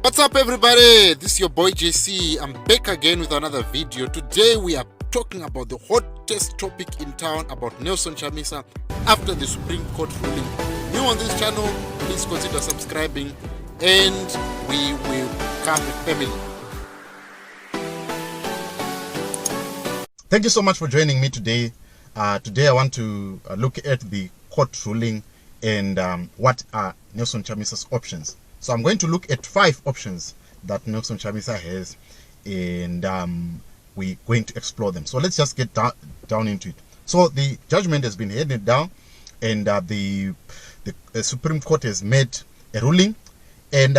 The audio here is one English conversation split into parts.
What's up, everybody? This is your boy JC. I'm back again with another video. Today we are talking about the hottest topic in town about Nelson Chamisa after the Supreme Court ruling. New on this channel, please consider subscribing and we will become a family. Thank you so much for joining me today. Today I want to look at the court ruling and what are Nelson Chamisa's options. So I'm going to look at 5 options that Nelson Chamisa has, and we're going to explore them. So let's just get down into it. So the judgment has been handed down, and the Supreme Court has made a ruling. And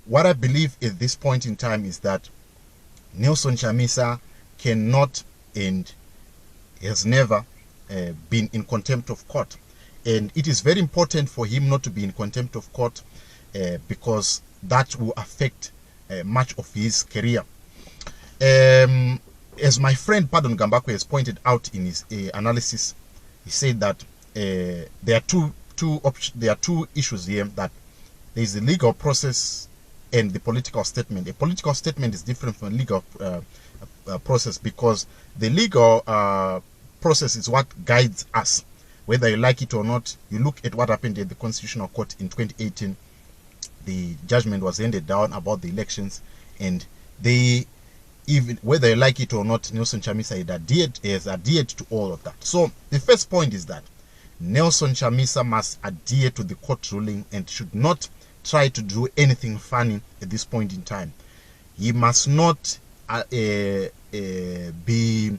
what I believe at this point in time is that Nelson Chamisa cannot and has never been in contempt of court. And it is very important for him not to be in contempt of court because that will affect much of his career. As my friend Pardon Gambakwe has pointed out in his analysis, he said that there are two issues here. That there is the legal process and the political statement. A political statement is different from a legal process, because the legal process is what guides us. Whether you like it or not, you look at what happened at the Constitutional Court in 2018. The judgment was handed down about the elections, and they, even whether you like it or not, Nelson Chamisa has adhered to all of that. So the first point is that Nelson Chamisa must adhere to the court ruling and should not try to do anything funny at this point in time. He must not be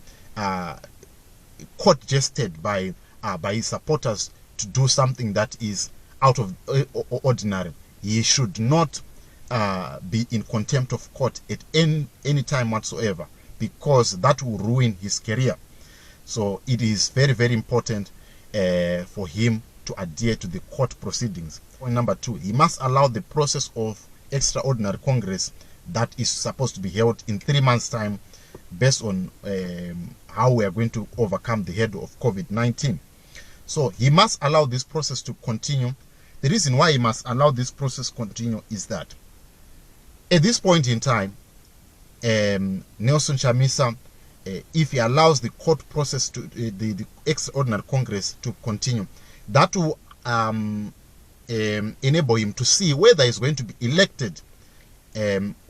court-jested by his supporters to do something that is out of ordinary. He should not be in contempt of court at any time whatsoever, because that will ruin his career. So it is very, very important for him to adhere to the court proceedings. Point number 2, he must allow the process of extraordinary Congress that is supposed to be held in 3 months' time, based on how we are going to overcome the head of COVID-19. So he must allow this process to continue. The reason why he must allow this process to continue is that at this point in time, Nelson Chamisa, if he allows the court process to the extraordinary Congress to continue, that will enable him to see whether he's going to be elected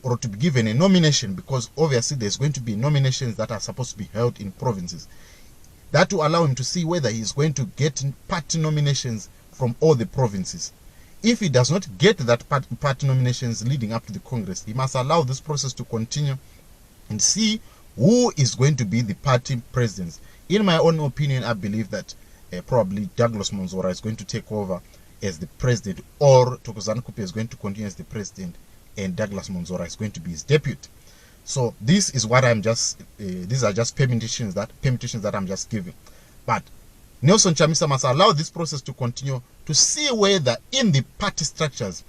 or to be given a nomination, because obviously there's going to be nominations that are supposed to be held in provinces. That will allow him to see whether he's going to get party nominations from all the provinces. If he does not get that party nominations leading up to the Congress, he must allow this process to continue and see who is going to be the party presidents. In my own opinion, I believe that probably Douglas Monzora is going to take over as the president, or Thokozani Kupe is going to continue as the president, and Douglas Monzora is going to be his deputy. So this is what I'm just these are just permutations that I'm just giving. But Nelson Chamisa must allow this process to continue to see whether in the party structures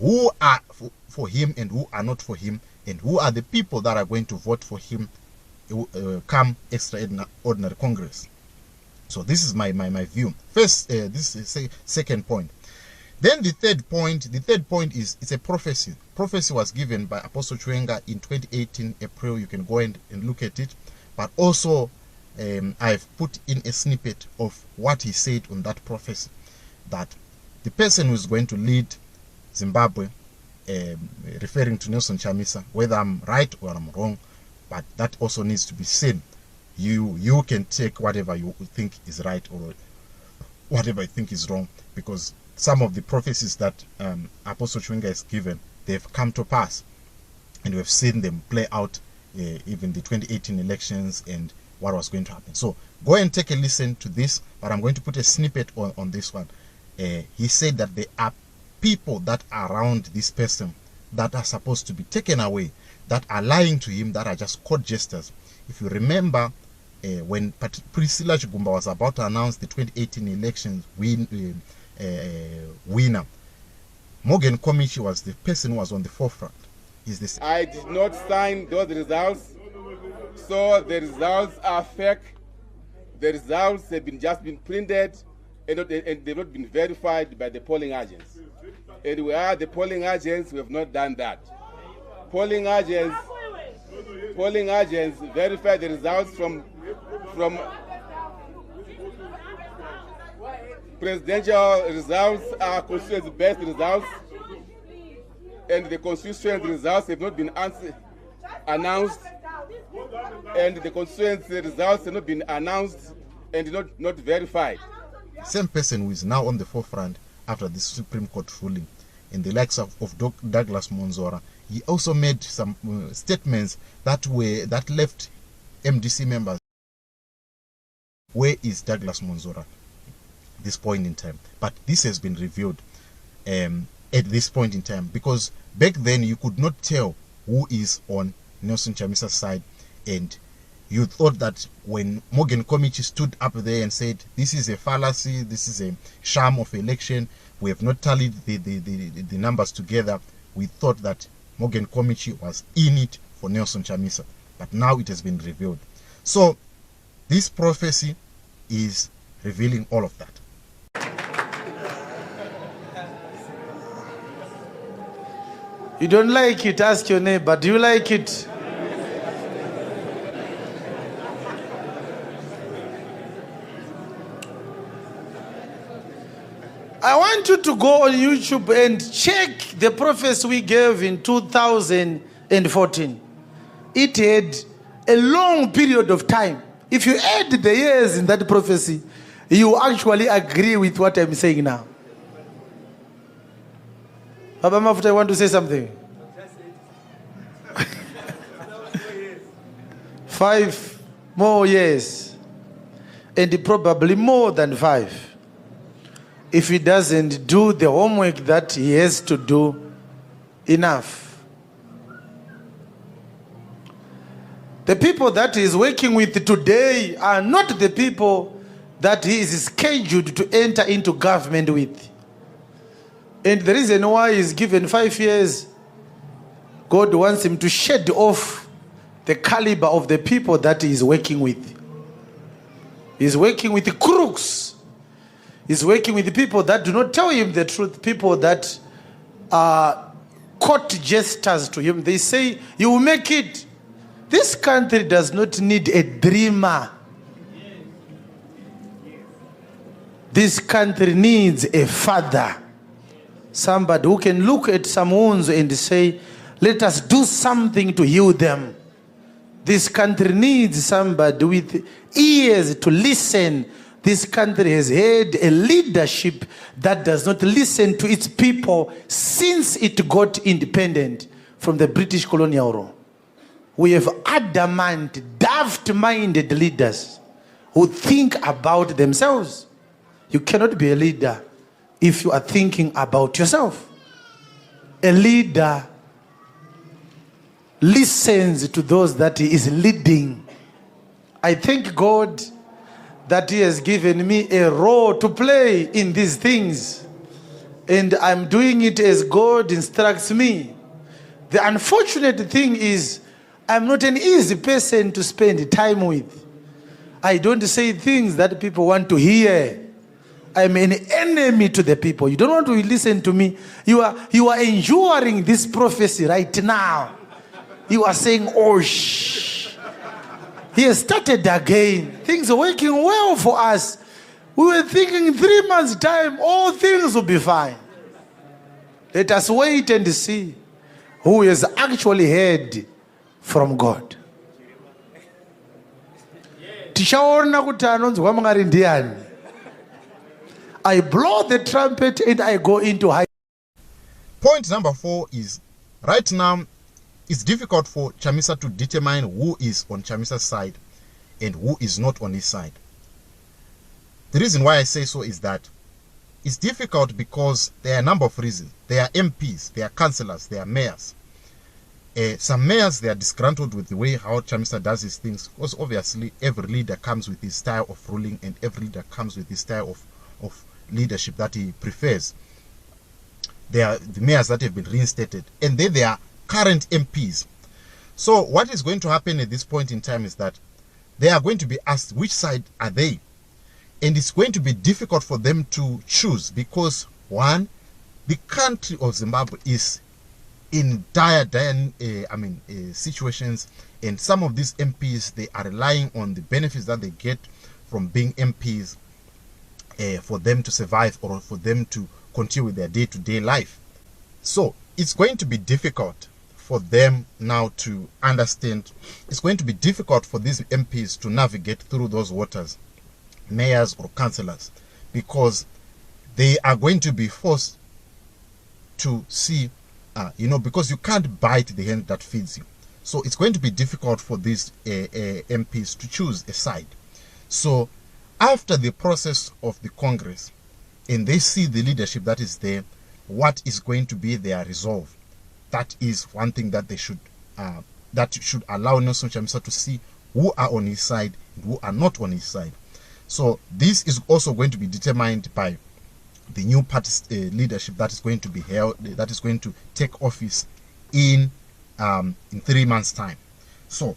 who are for him and who are not for him, and who are the people that are going to vote for him come extraordinary Congress. So this is my view. First, this is second point. Then the third point is, it's a prophecy. Prophecy was given by Apostle Chwenga in 2018 April. You can go and look at it. But also, I've put in a snippet of what he said on that prophecy, that the person who is going to lead Zimbabwe, referring to Nelson Chamisa, whether I'm right or I'm wrong, but that also needs to be seen. You can take whatever you think is right or whatever you think is wrong, because some of the prophecies that Apostle Chwenga has given, they've come to pass, and we've seen them play out, even the 2018 elections and what was going to happen. So go and take a listen to this, but I'm going to put a snippet on this one. He said that there are people that are around this person that are supposed to be taken away, that are lying to him, that are just court jesters. If you remember, when Priscilla Chigumba was about to announce the 2018 elections winner, Morgan Komichi was the person who was on the forefront. Is this? I did not sign those results, so the results are fake. The results have just been printed and they've not been verified by the polling agents. And we are the polling agents, we have not done that. Polling agents verify the results from presidential results are constituency-based results, and the constituency results have not been announced, and the constituency results have not been announced and not verified. Same person who is now on the forefront after this Supreme Court ruling, in the likes of Douglas Monzora, he also made some statements that left MDC members. Where is Douglas Monzora at this point in time? But this has been revealed at this point in time, because back then you could not tell who is on Nelson Chamisa's side, and you thought that when Morgan Komichi stood up there and said this is a fallacy, this is a sham of election, we have not tallied the numbers together, we thought that Morgan Komichi was in it for Nelson Chamisa. But now it has been revealed. So this prophecy is revealing all of that. You don't like it, ask your neighbor, do you like it? I want you to go on YouTube and check the prophecy we gave in 2014. It had a long period of time. If you add the years in that prophecy, you actually agree with what I'm saying now. Baba Mafuta, I want to say something. 5 more years, and probably more than 5. If he doesn't do the homework that he has to do enough. The people that he is working with today are not the people that he is scheduled to enter into government with. And the reason why he's given 5 years, God wants him to shed off the caliber of the people that he is working with. He's working with the crooks. He's working with the people that do not tell him the truth, people that are court jesters to him. They say, you will make it. This country does not need a dreamer. This country needs a father. Somebody who can look at some wounds and say, let us do something to heal them. This country needs somebody with ears to listen. This country has had a leadership that does not listen to its people since it got independent from the British colonial rule. We have adamant, daft-minded leaders who think about themselves. You cannot be a leader if you are thinking about yourself. A leader listens to those that he is leading. I thank God that he has given me a role to play in these things. And I'm doing it as God instructs me. The unfortunate thing is, I'm not an easy person to spend time with. I don't say things that people want to hear. I'm an enemy to the people. You don't want to listen to me. You are enduring this prophecy right now. You are saying, oh, shh. He has started again. Things are working well for us. We were thinking in 3 months' time, all things will be fine. Let us wait and see who has actually heard from God. I blow the trumpet and I go into high. Point number 4 is, right now, it's difficult for Chamisa to determine who is on Chamisa's side and who is not on his side. The reason why I say so is that it's difficult because there are a number of reasons. There are MPs, there are councillors, there are mayors. Some mayors, they are disgruntled with the way how Chamisa does his things, because obviously every leader comes with his style of ruling and every leader comes with his style of leadership that he prefers. They are the mayors that have been reinstated, and then there are current MPs. So what is going to happen at this point in time is that they are going to be asked which side are they, And it's going to be difficult for them to choose because, one, the country of Zimbabwe is in dire situations, and some of these MPs, they are relying on the benefits that they get from being MPs for them to survive or for them to continue with their day-to-day life. So it's going to be difficult for them now to understand. It's going to be difficult for these MPs to navigate through those waters, mayors or councillors, because they are going to be forced to see, because you can't bite the hand that feeds you. So it's going to be difficult for these MPs to choose a side. So after the process of the Congress, and they see the leadership that is there, what is going to be their resolve? That is one thing that they should that should allow Nelson Chamisa to see who are on his side and who are not on his side. So this is also going to be determined by the new party leadership that is going to be held, that is going to take office in 3 months' time. So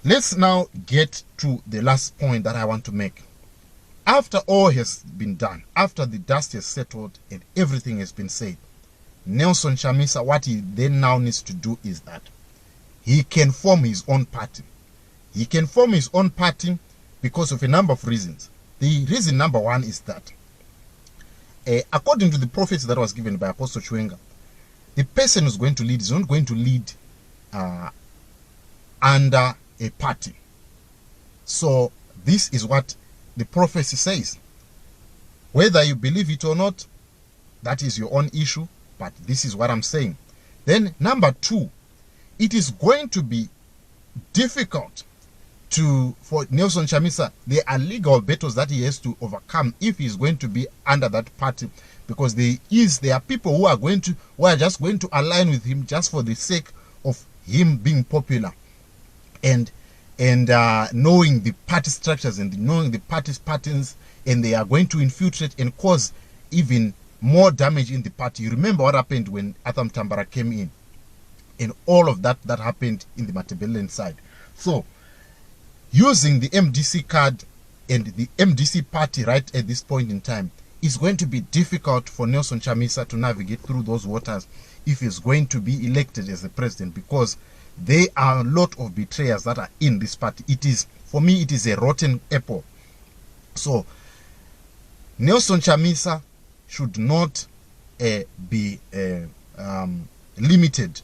let's now get to the last point that I want to make. After all has been done, after the dust has settled and everything has been said, Nelson Chamisa, what he then now needs to do is that he can form his own party. He can form his own party because of a number of reasons. The reason number one is that according to the prophecy that was given by Apostle Chwenga, the person who's going to lead is not going to lead under a party. So this is what the prophecy says. Whether you believe it or not, that is your own issue, but this is what I'm saying. Then number two, it is going to be difficult for Nelson Chamisa. There are legal battles that he has to overcome if he's going to be under that party, because there are people who are just going to align with him just for the sake of him being popular and knowing the party structures and knowing the party's patterns, and they are going to infiltrate and cause even more damage in the party. You remember what happened when Atham Tambara came in, and all of that happened in the Matabeleland side. So using the MDC card and the MDC party right at this point in time is going to be difficult for Nelson Chamisa to navigate through those waters if he's going to be elected as the president, because there are a lot of betrayers that are in this party. For me, it is a rotten apple. So Nelson Chamisa should not be limited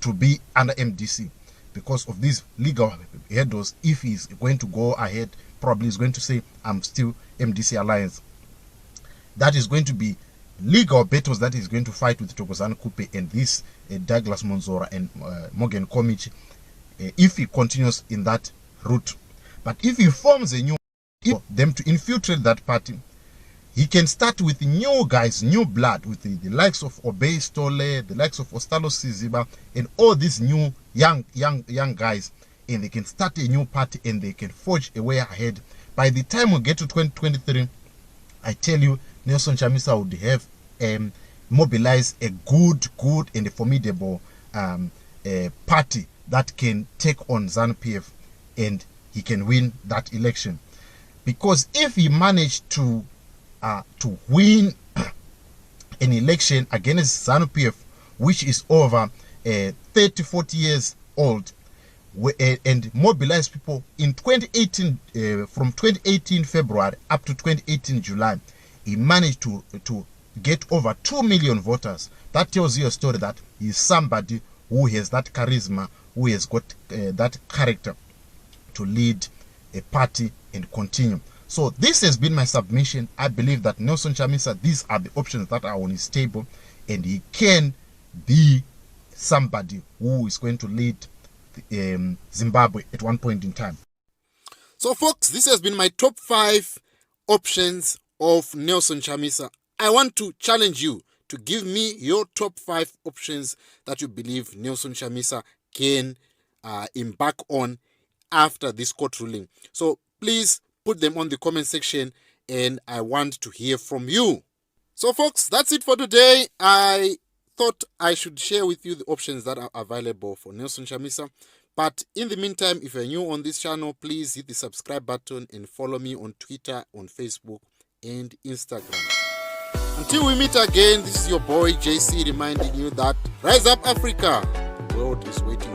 to be under MDC because of these legal hurdles. If he's going to go ahead, probably he's going to say, I'm still MDC Alliance. That is going to be legal battles that he's going to fight with Thokozani Kupe and this Douglas Monzora and Morgan Komichi if he continues in that route. But if he forms a new party for them to infiltrate that party, he can start with new guys, new blood, with the likes of Obey Stole, the likes of Ostalo Siziba, and all these new young guys, and they can start a new party and they can forge a way ahead. By the time we get to 2023, I tell you, Nelson Chamisa would have mobilized a good and a formidable party that can take on ZANU-PF, and he can win that election. Because if he managed to win an election against ZANU-PF, which is over 30-40 years old, and mobilize people in 2018, from 2018 February up to 2018 July, he managed to get over 2 million voters. That tells you a story that he's somebody who has that charisma, who has got that character to lead a party and continue. So this has been my submission. I believe that Nelson Chamisa, these are the options that are on his table, and he can be somebody who is going to lead Zimbabwe at one point in time. So folks, this has been my top 5 options of Nelson Chamisa. I want to challenge you to give me your top 5 options that you believe Nelson Chamisa can embark on after this court ruling. So please put them on the comment section, and I want to hear from you. So folks, that's it for today. I thought I should share with you the options that are available for Nelson Chamisa. But in the meantime, if you're new on this channel, please hit the subscribe button and follow me on Twitter, on Facebook, and Instagram. Until we meet again, this is your boy JC reminding you that rise up Africa, the world is waiting